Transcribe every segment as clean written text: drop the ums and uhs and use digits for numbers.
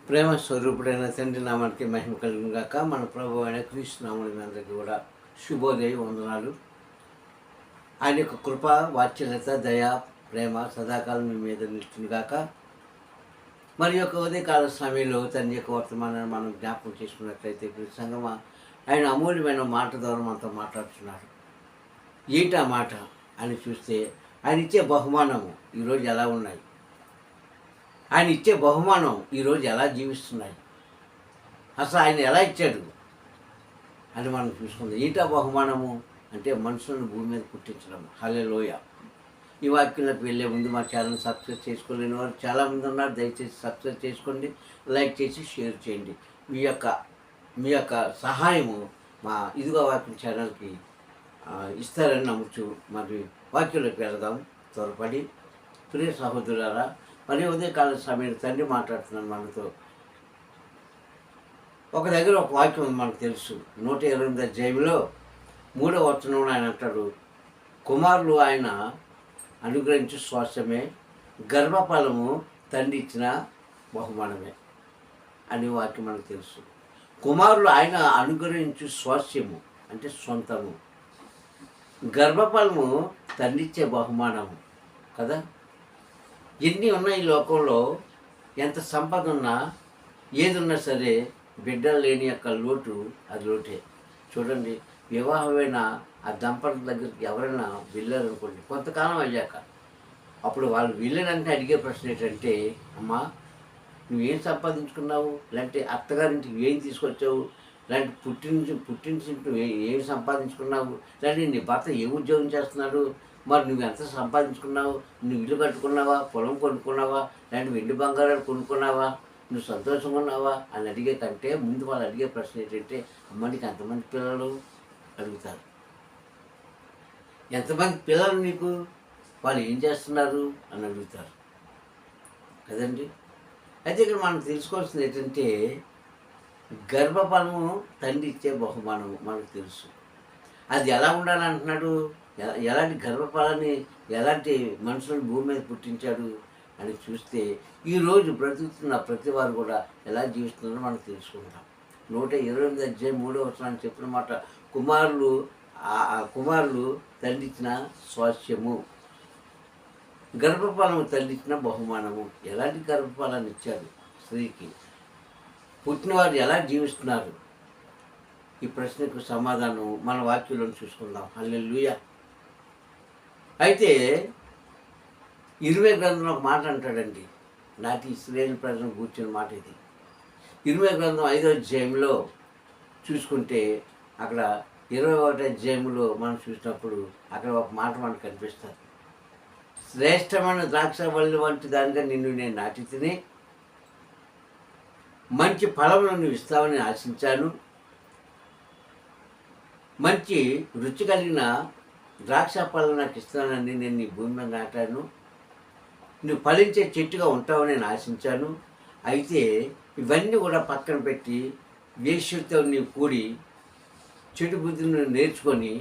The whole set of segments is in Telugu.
ప్రేమ స్వరూపుడైన తండ్రి నామానికి మహిమ కలుగును గాక. మన ప్రభు అయిన క్రీస్తు నామములో మీ అందరికీ కూడా శుభోదయ వందనాలు. ఆయన యొక్క కృప, వాత్సల్యత, దయ, ప్రేమ సదాకాలం మీ మీద నిలుచును గాక. మరి యొక్క ఉదయకాల సమయంలో తండ్రి యొక్క వర్తమానాన్ని మనం జ్ఞాపకం చేసుకున్నట్లయితే ఇప్పుడు సంగమ ఆయన అమూల్యమైన మాట ద్వారా మనతో మాట్లాడుతున్నారు. ఏంటి ఆ మాట అని చూస్తే ఆయన ఇచ్చే బహుమానము ఈరోజు ఎలా ఉన్నాయి, ఆయన ఇచ్చే బహుమానం ఈరోజు ఎలా జీవిస్తున్నాయి, అసలు ఆయన ఎలా ఇచ్చాడు అని మనం చూసుకుందాం. ఈటా బహుమానము అంటే మనుషులను భూమి మీద పుట్టించడం. హల్లెలూయా. ఈ వాక్యంలోకి వెళ్ళే ముందు మా ఛానల్ సబ్స్క్రైబ్ చేసుకోలేని వారు చాలామంది ఉన్నారు. దయచేసి సబ్స్క్రైబ్ చేసుకోండి, లైక్ చేసి షేర్ చేయండి. మీ యొక్క సహాయము మా ఇదిగో వాక్యం ఛానల్కి ఇస్తారని నమ్ముచు మరి వాక్యంలోకి వెళదాం త్వరపడి. ప్రియ సహోదరులారా, మరి ఉదయకాల సమయంలో తండ్రి మాట్లాడుతున్నాను మనతో. ఒక దగ్గర ఒక వాక్యం మనకు తెలుసు. 128 అధ్యాయంలో 3వ వచనంలో ఆయన అంటాడు, కుమారులు ఆయన అనుగ్రహించు స్వాస్థ్యమే, గర్భఫలము తండ్రి ఇచ్చిన బహుమానమే అనే వాక్యం మనకు తెలుసు. కుమారులు ఆయన అనుగ్రహించు స్వాస్థ్యము అంటే సొంతము, గర్భఫలము తండ్రి ఇచ్చే బహుమానము కదా. ఎన్ని ఉన్నాయి ఈ లోకంలో, ఎంత సంపద ఉన్నా ఏది ఉన్నా సరే బిడ్డలు లేని యొక్క లోటు అది లోటే. చూడండి, వివాహమైన ఆ దంపతుల దగ్గరికి ఎవరైనా వెళ్ళారనుకోండి, కొంతకాలం అయ్యాక అప్పుడు వాళ్ళు వెళ్ళారంటే అడిగే ప్రశ్న ఏంటంటే, అమ్మా నువ్వేం సంపాదించుకున్నావు, లేదంటే అత్తగారింటికి ఏం తీసుకొచ్చావు, లేదంటే పుట్టింటి ఏం సంపాదించుకున్నావు, లేదంటే నీ భర్త ఏ ఉద్యోగం చేస్తున్నాడు, మరి నువ్వు ఎంత సంపాదించుకున్నావు, నువ్వు ఇల్లు కట్టుకున్నావా, పొలం కొనుక్కున్నావా, లేదంటే వెండి బంగారాలు కొనుక్కున్నావా, నువ్వు సంతోషంగా ఉన్నావా అని అడిగే కంటే ముందు వాళ్ళు అడిగే ప్రశ్న ఏంటంటే, అమ్మ నీకు ఎంతమంది పిల్లలు అడుగుతారు. ఎంతమంది పిల్లలు నీకు, వాళ్ళు ఏం చేస్తున్నారు అని అడుగుతారు కదండి. అయితే ఇక్కడ మనం తెలుసుకోవాల్సింది ఏంటంటే, గర్భఫలము తండ్రి ఇచ్చే బహుమానము మనకు తెలుసు. అది ఎలా ఉండాలంటున్నాడు, ఎలాంటి గర్భఫలాన్ని ఎలాంటి మనుషులను భూమి మీద పుట్టించాడు అని చూస్తే ఈరోజు బ్రతుకుతున్న ప్రతి వారు కూడా ఎలా జీవిస్తున్నారో మనం తెలుసుకుంటాం. 128 అధ్యాయం 3వ వచనాన్ని చెప్పిన మాట, కుమారులు తండ్రి ఇచ్చిన స్వాస్థ్యము, గర్భఫలము తండ్రి ఇచ్చిన బహుమానము. ఎలాంటి గర్భఫలాన్ని ఇచ్చారు స్త్రీకి, పుట్టినవారు ఎలా జీవిస్తున్నారు, ఈ ప్రశ్నకు సమాధానం మన వాక్యంలో చూసుకుందాం. హల్లెలూయా. అయితే 20 గ్రంథంలో ఒక మాట అంటాడండి, నాటి ఇశ్రాయేలు ప్రజలను కూర్చున్న మాట ఇది. 20 గ్రంథం 5వ అధ్యాయంలో చూసుకుంటే అక్కడ 21వ అధ్యాయంలో మనం చూసినప్పుడు అక్కడ ఒక మాట మనకు కనిపిస్తుంది. శ్రేష్టమైన ద్రాక్షవల్లి వంటి దానిగా నిన్ను నేను నాటి తిని మంచి ఫలములను నువ్వు ఇస్తావని ఆశించాను. మంచి రుచి కలిగిన ద్రాక్ష పళ్ళు నాకు ఇస్తానని నేను నీ భూమి మీద నాటాను. నువ్వు ఫలించే చెట్టుగా ఉంటావని నేను ఆశించాను. అయితే ఇవన్నీ కూడా పక్కన పెట్టి వేశ్యతో నీవు కూడి చెడు బుద్ధిని నేర్చుకొని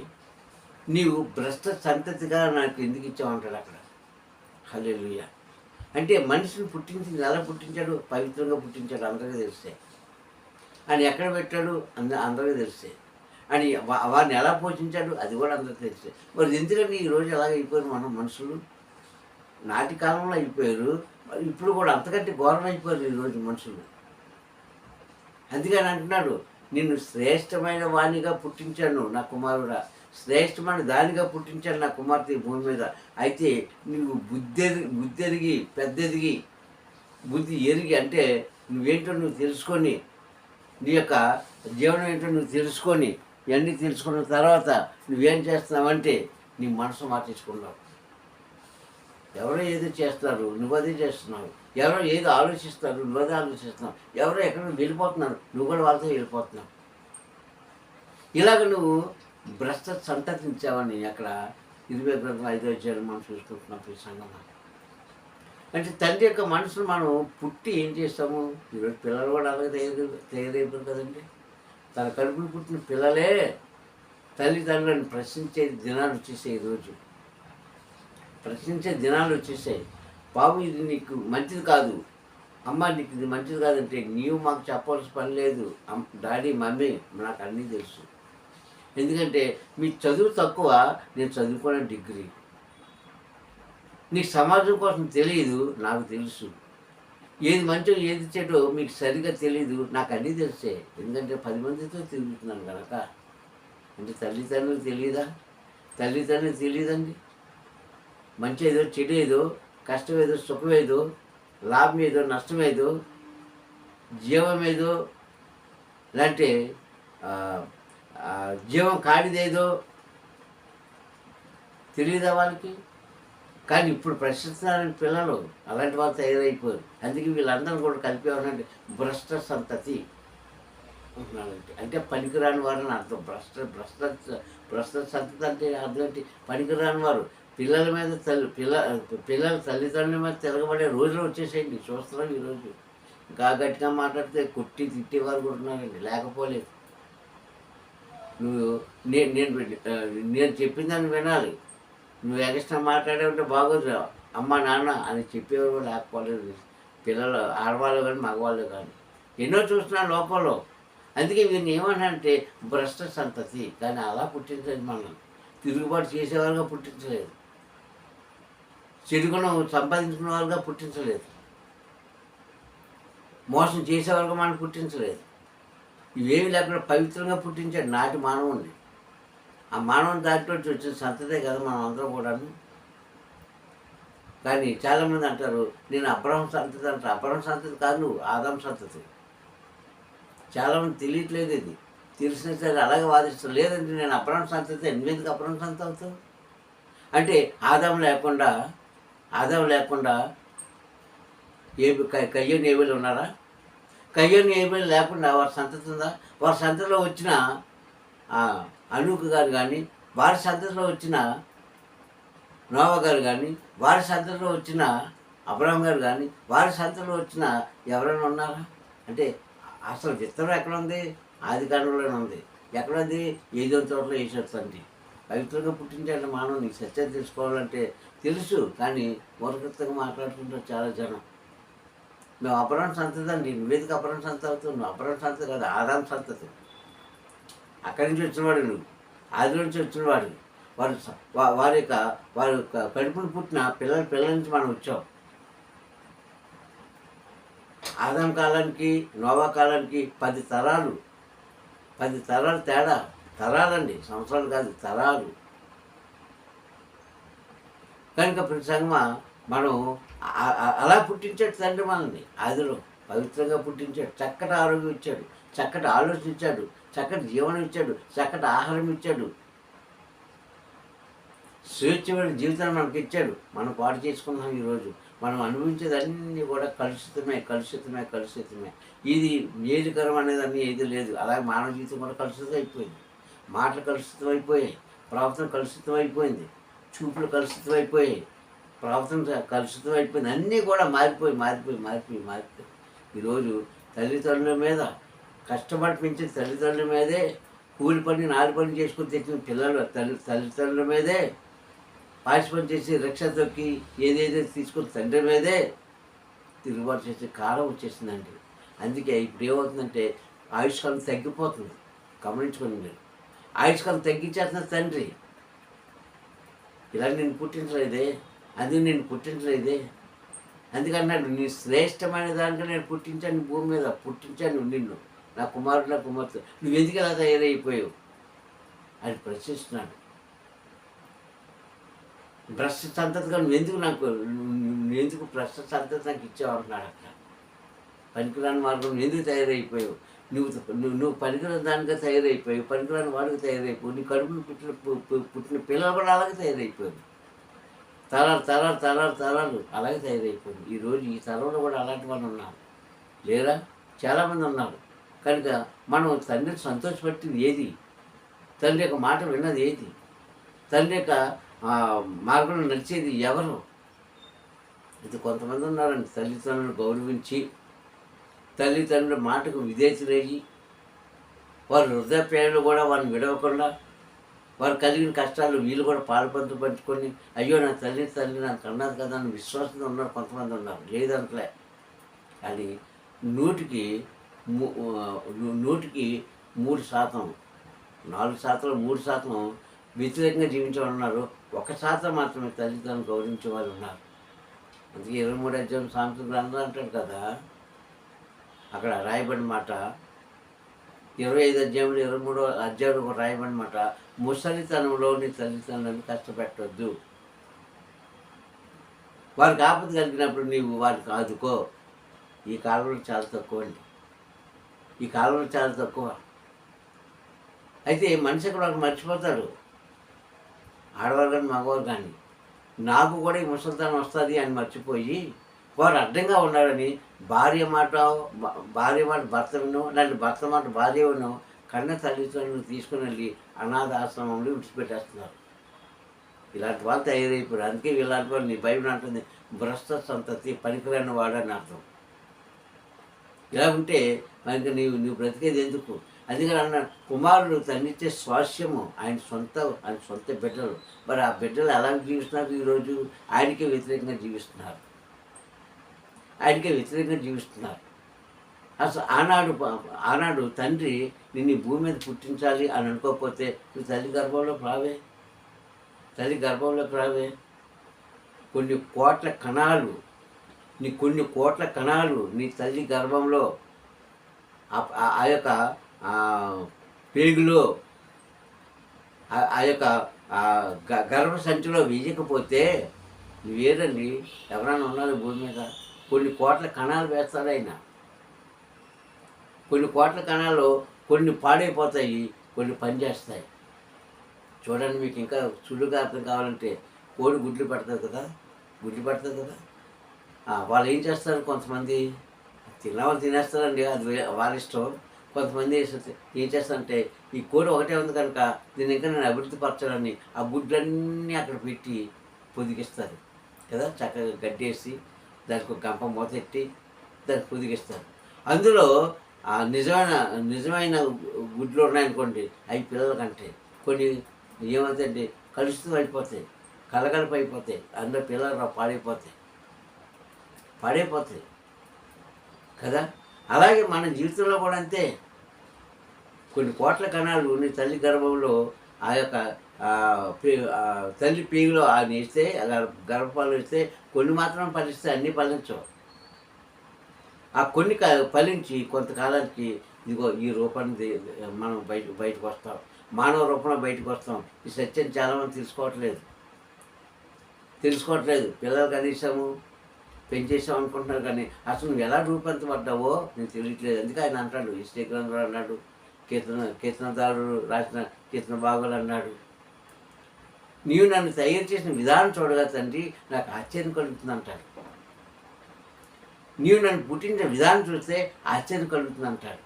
నీవు భ్రష్ట సంతతిగా నాకు ఎందుకు ఇచ్చావంటాడు అక్కడ. హల్లెలూయా. అంటే మనిషిని పుట్టించింది ఎలా పుట్టించాడు, పవిత్రంగా పుట్టించాడు, అందరికీ తెలిస్తే. ఆయన ఎక్కడ పెట్టాడు అందరికీ తెలిస్తే. అని వారిని ఎలా పోషించాడు అది కూడా అందరికీ తెలిస్తే. మరి ఎందుకంటే ఈరోజు ఎలాగ అయిపోయారు మనం మనుషులు, నాటి కాలంలో అయిపోయారు, ఇప్పుడు కూడా అంతకంటే ఘోరం అయిపోయారు ఈరోజు మనుషులు. అందుకని అంటున్నాడు, నిన్ను శ్రేష్టమైన వాణిగా పుట్టించాను నా కుమారుడా, శ్రేష్టమైన దానిగా పుట్టించాను నా కుమార్తె భూమి మీద. అయితే నువ్వు బుద్ధి ఎరిగి పెద్దదిగి బుద్ధి ఎరిగి అంటే నువ్వేంటో నువ్వు తెలుసుకొని, నీ యొక్క జీవనం ఏంటో నువ్వు తెలుసుకొని, ఇవన్నీ తెలుసుకున్న తర్వాత నువ్వేం చేస్తున్నావంటే నీ మనసు మార్చేసుకున్నావు. ఎవరో ఏదో చేస్తారు, నువ్వు అదే చేస్తున్నావు. ఎవరో ఏదో ఆలోచిస్తారు, నువ్వు అదే ఆలోచిస్తున్నావు. ఎవరో ఎక్కడో వెళ్ళిపోతున్నారు, నువ్వు కూడా వాళ్ళతో వెళ్ళిపోతున్నావు. ఇలాగ నువ్వు భ్రష్ట సంతతించావని అక్కడ 20 గ్రంథం 5వ అధ్యాయం మనం చూసుకుంటున్నాం. ఈ సంగమం అంటే తండ్రి యొక్క మనసును మనం పుట్టి ఏం చేస్తాము. ఈరోజు పిల్లలు కూడా అలాగే తయారైపోరు కదండి. తన కడుపును పుట్టిన పిల్లలే తల్లిదండ్రులను ప్రశ్నించే దినాలు వచ్చేసాయి. ఈరోజు ప్రశ్నించే దినాలు వచ్చేసాయి. బాబు ఇది నీకు మంచిది కాదు, అమ్మ నీకు ఇది మంచిది కాదంటే నీవు మాకు చెప్పాల్సిన పని లేదు. డాడీ మమ్మీ నాకు అన్నీ తెలుసు. ఎందుకంటే మీ చదువు తక్కువ, నేను చదువుకున్న డిగ్రీ. నీకు సమాజం కోసం తెలియదు, నాకు తెలుసు. ఏది మంచో ఏది చెడో మీకు సరిగా తెలియదు, నాకు అన్నీ తెలిసే. ఎందుకంటే 10 మందితో తిరుగుతున్నాను కనుక. అంటే తల్లిదండ్రులు తెలియదా? తల్లిదండ్రులు తెలియదండి. మంచి ఏదో చెడు ఏదో, కష్టం ఏదో సుఖం ఏదో, లాభం ఏదో నష్టం ఏదో, జీవం ఏదో ఇలాంటి జీవం కాడిదేదో తెలియదా వాళ్ళకి? కానీ ఇప్పుడు ప్రశ్నిస్తున్నారని పిల్లలు అలాంటి వాళ్ళు తయారైపోయారు. అందుకే వీళ్ళందరూ కూడా కలిపి ఏమనంటే భ్రష్ట సంతతి ఉంటున్నారంటే, అంటే పనికిరాని వారని అర్థం. భ్రష్ట సంతతి అంటే అర్థం ఏంటి? పనికిరాని వారు. పిల్లల మీద పిల్లల తల్లిదండ్రుల మీద తిరగబడే రోజులు వచ్చేసేయండి. చూస్తున్నాం ఈరోజు. ఇంకా గట్టిగా మాట్లాడితే కొట్టి తిట్టేవారు కూడా ఉన్నారండి, లేకపోలేదు. నువ్వు నేను చెప్పిన దాన్ని వినాలి. నువ్వు ఎక్స్ట్రా మాట్లాడే ఉంటే బాగోదు అమ్మ నాన్న అని చెప్పేవారు లేకపోలేదు. పిల్లలు ఆడవాళ్ళు కానీ మగవాళ్ళు కానీ ఎన్నో చూస్తున్నాను లోకంలో. అందుకే వీరిని ఏమన్నా భ్రష్ట సంతతి. కానీ అలా పుట్టించలేదు. మనం తిరుగుబాటు చేసేవారుగా పుట్టించలేదు, చెడుగుణం సంపాదించుకునే వాళ్ళుగా పుట్టించలేదు, మోసం చేసేవారుగా మనం పుట్టించలేదు. ఇవేమి లేకుండా పవిత్రంగా పుట్టించాడు నాటి మానవుణ్ణి. ఆ మానవుని దాంట్లో వచ్చిన సంతతే కదా మనం అందరం కూడాను. కానీ చాలామంది అంటారు నేను అబ్రహం సంతతి అంటారు. అబ్రహం సంతతి కాదు, నువ్వు ఆదాం సంతతి. చాలామంది తెలియట్లేదు. ఇది తెలిసిన సరే అలాగే వాదిస్తారు. లేదంటే నేను అబ్రహం సంతతి. నువ్వెందుకు అబ్రహం సంతతి అవుతావు? అంటే ఆదాం లేకుండా కయ్యోని ఏబేలు ఉన్నారా? కయ్యోని ఏబేలు లేకుండా వారి సంతతి ఉందా? వారి సంతతిలో వచ్చిన అనూకు గారు కానీ, వారి సంతతిలో వచ్చిన నోవా గారు కానీ, వారి సంతతిలో వచ్చిన అబ్రహం గారు కానీ, వారి సంతతిలో వచ్చిన ఎవరైనా ఉన్నారా? అంటే అసలు విత్తనం ఎక్కడ ఉంది? ఆది కాలంలోనే ఉంది. ఎక్కడుంది? ఏదో తోటలో వేసేస్తుంది. పవిత్రంగా పుట్టించాలి మానవుని. సత్యం తెలుసుకోవాలంటే తెలుసు, కానీ మూర్ఖత్వంగా మాట్లాడుతుంటారు చాలా జనం. మేము అబ్రహం సంతతి అండి. నువ్వేదికి అబ్రహం సంతతి అవుతావు? నువ్వు అబ్రహం సంతతి కాదు, ఆదాం సంతతి. అక్కడి నుంచి వచ్చినవాడు నువ్వు, ఆది నుంచి వచ్చినవాడు. వారి కడుపును పుట్టిన పిల్లల నుంచి మనం వచ్చాం. ఆదాం కాలానికి నోవా కాలానికి 10 తరాలు తేడా. తరాలండి, సంవత్సరాలు కాదు, తరాలు. కనుక ప్రతి సంగమా మనం అలా పుట్టించాడు తండ్రి మనల్ని. ఆదిలో పవిత్రంగా పుట్టించాడు. చక్కటి ఆరోగ్యం ఇచ్చాడు, చక్కటి ఆలోచన ఇచ్చాడు, చక్కటి జీవనం ఇచ్చాడు, చక్కటి ఆహారం ఇచ్చాడు, స్వేచ్ఛమైన జీవితాన్ని మనకి ఇచ్చాడు. మనం పాటు చేసుకున్నాం. ఈరోజు మనం అనుభవించేది అన్నీ కూడా కలుషితమే. ఇది మేలుకరం అనేది అన్నీ ఏది లేదు. అలాగే మానవ జీవితం కూడా కలుషితం అయిపోయింది. మాటలు కలుషితం అయిపోయాయి, ప్రవర్తన కలుషితం అయిపోయింది, చూపులు కలుషితం అయిపోయాయి, ప్రవర్తన కలుషితం అయిపోయింది. అన్నీ కూడా మారిపోయి ఈరోజు తల్లిదండ్రుల మీద కష్టపడి పెంచిన తల్లిదండ్రుల మీదే, కూలి పని నాలుగు పని చేసుకుని తెచ్చిన పిల్లలు తల్లిదండ్రుల మీదే, పాసి పని చేసి రిక్షా తొక్కి ఏదైతే తీసుకుని తండ్రి మీదే తిరుగుబాటు చేసే కాలం వచ్చేసిందండి. అందుకే ఇప్పుడు ఏమవుతుందంటే ఆయుష్కాలం తగ్గిపోతుంది. గమనించుకోండి మీరు, ఆయుష్కాలం తగ్గించేస్తున్న తండ్రి. ఇలా నేను పుట్టించలేదే, అందుకన్నాడు నీ శ్రేష్టమైన దానిగా నేను పుట్టించాను భూమి మీద, పుట్టించాను నిన్ను, నా కుమారుడు నా కుమార్తె, నువ్వు ఎందుకు అలా తయారైపోయావు అని ప్రశ్నిస్తున్నాడు. భ్రష్ట సంతతిగా నువ్వెందుకు భ్రష్ట సంతతి నాకు ఇచ్చావు అంటున్నాడు. అక్కడ పనికిరాని మార్గం ఎందుకు తయారైపోయావు? నువ్వు పనికిరాని దానిగా తయారైపోయావు, పనికిరాని వాడికి తయారైపోయావు. నీ కడుపును పుట్టిన పిల్లలు కూడా అలాగే తయారైపోయావు. తరాలు అలాగే తయారైపోయింది. ఈరోజు ఈ తరంలో కూడా అలాంటి వాళ్ళు ఉన్నారు, లేరా? చాలామంది ఉన్నారు. కనుక మనం తండ్రిని సంతోషపెట్టింది ఏది? తండ్రి యొక్క మాట విన్నది ఏది? తండ్రి యొక్క మార్గంలో నడిచేది ఎవరు? ఇది కొంతమంది ఉన్నారండి, తల్లిదండ్రులను గౌరవించి తల్లిదండ్రుల మాటకు విధేయులయ్యి వారి వృద్ధాప్యాలు కూడా వారిని విడవకుండా వారు కలిగిన కష్టాలు వీళ్ళు కూడా పంచుకొని అయ్యో నా తల్లి నాకు అన్నది కదా అని విశ్వాసంతో ఉన్నారు. కొంతమంది ఉన్నారు, లేదంటలే. కానీ నూటికి ము- ఆ, నూటికి 3%, 4%, 3% వ్యతిరేకంగా జీవించే వాళ్ళు ఉన్నారు. 1% మాత్రమే తల్లిదండ్రులను గౌరవించే వాళ్ళు ఉన్నారు. అందుకే 23 అధ్యాయం సామెతల గ్రంథం అంటాడు కదా, అక్కడ రాయబడిన మాట 25 అధ్యాయంలో 23వ అధ్యాయంలో రాయబడిన మాట, ముసలితనంలో నీ తల్లిదండ్రులను కష్టపెట్టొద్దు. వారికి ఆపద కలిగినప్పుడు నీవు వారికి ఆదుకో. ఈ కాలంలో చాలా తక్కువ అండి, ఈ కాలంలో చాలా తక్కువ. అయితే మనిషి కూడా ఒకటి మర్చిపోతాడు, ఆడవారు కానీ మగవారు కానీ, నాకు కూడా ఈ ముసలితనం వస్తుంది అని మర్చిపోయి వారు అడ్డంగా ఉన్నారని భార్య మాట భర్త వినో, లేదంటే భర్త మాట భార్య వినో కన్న తల్లిదండ్రులు తీసుకుని వెళ్ళి అనాథ ఆశ్రమంలో విడిచిపెట్టేస్తున్నారు. ఇలాంటి వాళ్ళు తయారైపోయారు. అందుకే ఇలాంటి వాళ్ళు నీ బైబిల్ అంటుంది భ్రష్ట సంతతి, పనికిరాని వాడని అర్థం. ఇలా ఉంటే మనకి నువ్వు బ్రతికేది ఎందుకు? అందుకని అన్న కుమారుడు తన్నిచ్చే స్వాస్యము ఆయన సొంత బిడ్డలు. మరి ఆ బిడ్డలు ఎలా జీవిస్తున్నారు? ఈరోజు ఆయనకే వ్యతిరేకంగా జీవిస్తున్నారు, ఆయనకే వ్యతిరేకంగా జీవిస్తున్నారు. అసలు ఆనాడు తండ్రి నిన్ను భూమి మీద పుట్టించాలి అని అనుకోకపోతే నువ్వు తల్లి గర్భంలోకి రావే. కొన్ని కోట్ల కణాలు నీ తల్లి గర్భంలో ఆ యొక్క పేగులో ఆ యొక్క గర్భ సంచిలో వేయకపోతే నువ్వేదండి ఎవరైనా ఉన్నారు భూమి మీద? కొన్ని కోట్ల కణాలు వేస్తాడు ఆయన. కొన్ని కోట్ల కణాలు కొన్ని పాడైపోతాయి, కొన్ని పనిచేస్తాయి. చూడండి, మీకు ఇంకా సులువుగా అర్థం కావాలంటే కోడి గుడ్లు పెడతారు కదా, వాళ్ళు ఏం చేస్తారు? కొంతమంది తిన్నవాళ్ళు తినేస్తారండి, అది వాళ్ళ ఇష్టం. కొంతమంది ఏం చేస్తారంటే ఈ కోడి ఒకటే ఉంది కనుక దీన్ని ఇంకా నేను అభివృద్ధి పరచాలని ఆ గుడ్లన్నీ అక్కడ పెట్టి పొదిగిస్తారు కదా, చక్కగా గడ్డేసి దానికి ఒక గంప మూతెట్టి దాన్ని పొదిగిస్తారు. అందులో ఆ నిజమైన గుడ్లు ఉన్నాయనుకోండి, అవి పిల్లల కంటే కొన్ని ఏమవుతాయంటే కలుస్తూ అయిపోతాయి, కలగలుపు అయిపోతాయి, అందులో పిల్లలు పాడైపోతాయి కదా. అలాగే మన జీవితంలో కూడా అంతే. కొన్ని కోట్ల కణాలు నీ తల్లి గర్భంలో ఆ యొక్క తల్లి పీగులో ఆయన ఇస్తే గర్భపాలు ఇస్తే కొన్ని మాత్రం ఫలిస్తే అన్నీ ఫలించవు. ఆ కొన్ని ఫలించి కొంతకాలానికి ఇదిగో ఈ రూపాన్ని మనం బయటకు వస్తాం, మానవ రూపంలో బయటకు వస్తాం. ఈ సత్యం చాలామంది తెలుసుకోవట్లేదు. పిల్లలు కనీసము పెంచేసాం అనుకుంటున్నారు, కానీ అసలు నువ్వు ఎలా రూపొందపడ్డావో నేను తెలియట్లేదు. అందుకే ఆయన అంటాడు, హిస్టరీ గ్రంథంలో అన్నాడు, కీర్తనదారుడు రాసిన కీర్తన భాగాలు అన్నాడు, నీవు నన్ను తయారు చేసిన విధానం చూడగా తండ్రి నాకు ఆశ్చర్యం కలుగుతుంది అంటాడు. నీవు నన్ను పుట్టించిన విధానం చూస్తే ఆశ్చర్యం కలుగుతుంది అంటాడు.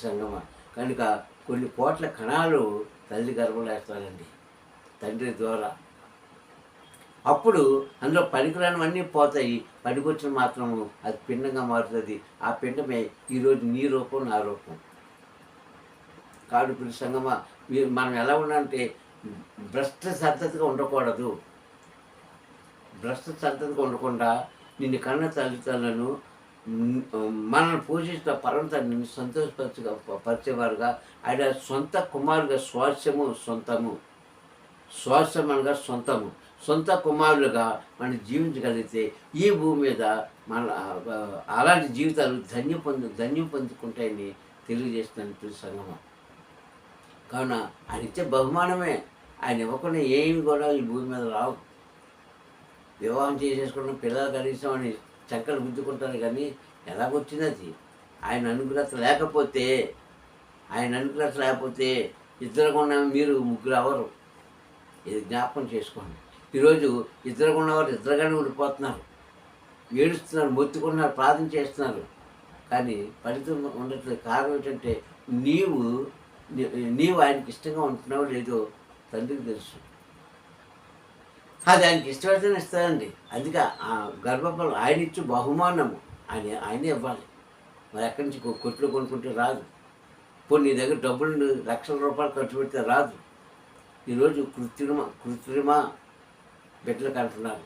సంగమా, కనుక కొన్ని కోట్ల కణాలు తల్లి గర్భంలో వేస్తారండి తండ్రి ద్వారా. అప్పుడు అందులో పనికిరానివన్నీ పోతాయి, పనికొచ్చిన మాత్రము అది పిండంగా మారుతుంది. ఆ పిండమే ఈరోజు నీ రూపం, నా రూపం కాదు. ఇప్పుడు సంగమా, మనం ఎలా ఉండాలంటే భ్రష్ట సంతతిగా ఉండకూడదు. భ్రష్ట సంతతిగా ఉండకుండా నిన్ను కన్న తల్లిదండ్రులను మనల్ని పూజించిన పరమ తండ్రిని పరిచేవారుగా ఆయన సొంత కుమారుగా స్వాస్యం అనగా సొంత కుమారులుగా మనం జీవించగలిగితే ఈ భూమి మీద మన అలాంటి జీవితాలు ధన్యం పొందుకుంటాయని తెలియజేస్తున్నాను సంగమం. కావున ఆయన ఇచ్చే బహుమానమే, ఆయన ఇవ్వకుండా ఏమి కూడా ఈ భూమి మీద రావు. వివాహం చేసేసుకున్న పిల్లలు కనీసం అని చక్కలు గుద్దుకుంటారు, కానీ ఎలాగొచ్చింది అది ఆయన అనుగ్రహత లేకపోతే ఇద్దరుగా ఉన్న మీరు ముగ్గురు అవరు. ఇది జ్ఞాపకం చేసుకోండి. ఈరోజు ఇద్దరుగా ఉన్నవారు ఇద్దరుగానే ఉండిపోతున్నారు, ఏడుస్తున్నారు, మొత్తుకుంటున్నారు, ప్రార్థన చేస్తున్నారు, కానీ ఫలితం ఉండట్లేదు. కారణం ఏంటంటే నీవు ఆయనకి ఇష్టంగా ఉంటున్నావో లేదో తండ్రికి తెలుసు. అది ఆయనకి ఇష్టమైతేనే ఇస్తారండి. అందుకే ఆ గర్భఫలం ఆయన ఇచ్చి బహుమానము ఆయనే ఇవ్వాలి. మరి ఎక్కడి నుంచి కొట్లు కొనుక్కుంటే రాదు. ఇప్పుడు నీ దగ్గర డబ్బులు లక్షల రూపాయలు ఖర్చు పెడితే రాదు. ఈరోజు కృత్రిమ బిడ్డలకు అంటున్నారు.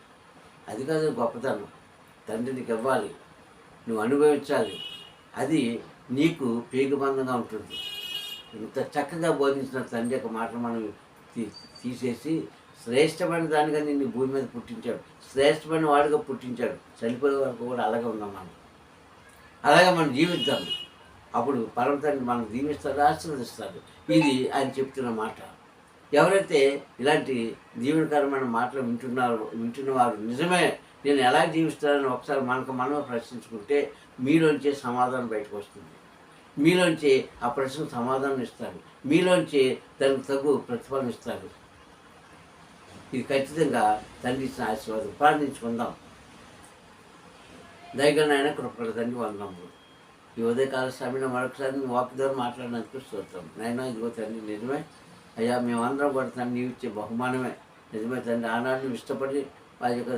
అది కాదు గొప్పతనం. తండ్రి నీకు ఇవ్వాలి, నువ్వు అనుభవించాలి. అది నీకు పేగుబంధంగా ఉంటుంది. ఇంత చక్కగా బోధించిన తండ్రి యొక్క మాటలు మనం తీసేసి శ్రేష్టమైన దానిగా నిన్ను భూమి మీద పుట్టించాడు, శ్రేష్టమైన వాడిగా పుట్టించాడు. చనిపోయే వరకు కూడా అలాగే ఉన్నాం మనం. అలాగే మనం జీవిద్దాం. అప్పుడు పరమ తండ్రి మనం దీవిస్తాడు, ఆశీర్వదిస్తాడు. ఇది ఆయన చెప్తున్న మాట. ఎవరైతే ఇలాంటి దీవెనకరమైన మాటలు వింటున్నవారు నిజమే నేను ఎలా జీవిస్తానని ఒకసారి మనమే ప్రశ్నించుకుంటే మీలోంచే సమాధానం బయటకు వస్తుంది. మీలోంచి ఆ ప్రశ్నకు సమాధానం ఇస్తాడు. మీలోంచి దానికి తగు ప్రతిఫలం ఇస్తాడు. ఇది ఖచ్చితంగా తండ్రి ఇచ్చిన ఆశీర్వాదం. ప్రార్థించుకుందాం. దయగలనైనా కృపగల తండ్రి వందనములు. ఈ ఉదయకాల సమయంలో మరొకసారి వాక్ ద్వారా మాట్లాడినందుకు స్తోత్రం. నైనా ఇదిగో తండ్రి నిజమే అయ్యా, మేమందరం కూడా తండ్రి నీవు ఇచ్చే బహుమానమే. నిజమే తండ్రి, ఆనాడు నువ్వు ఇష్టపడి వారి యొక్క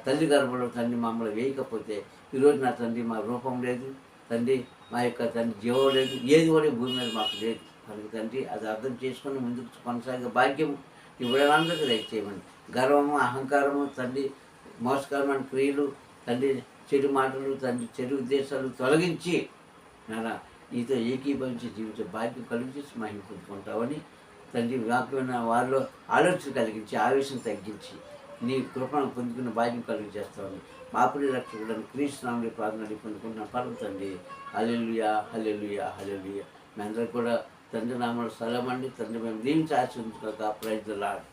తల్లి గర్భంలో తండ్రి మమ్మల్ని వేయకపోతే ఈరోజు నా తండ్రి మా రూపం లేదు తండ్రి, మా యొక్క తండ్రి జీవం లేదు, ఏది కూడా భూమి మీద మాకు లేదు. కనుక తండ్రి అది అర్థం చేసుకొని ముందుకు కొనసాగే భాగ్యం ఇవ్వడాలందరికీ దయచేయమని. గర్వము, అహంకారము తండ్రి, మోసకరమైన క్రియలు తండ్రి, చెడు మాటలు తండ్రి, చెడు ఉద్దేశాలు తొలగించి నాన్న నీతో ఏకీభవించి జీవిత భాగ్యం కలిగించి మహిమ పొందుకుంటామని తండ్రి, వ్యాపమైన వారిలో ఆలోచన కలిగించి ఆవేశం తగ్గించి నీ కృపను పొందుకున్న భాగ్యం కలిగించేస్తామని మా ప్రియ రక్షకుడని క్రీస్తు నామములో ప్రార్థన పొందుకుంటున్న పరమ తండ్రి. హల్లెలూయా, హల్లెలూయా, హల్లెలూయా. మీ అందరూ కూడా తండ్రి నామములో సలాం అండి. తండ్రి మేము దీవించి ఆశీర్వదించుకోక. Praise the lord.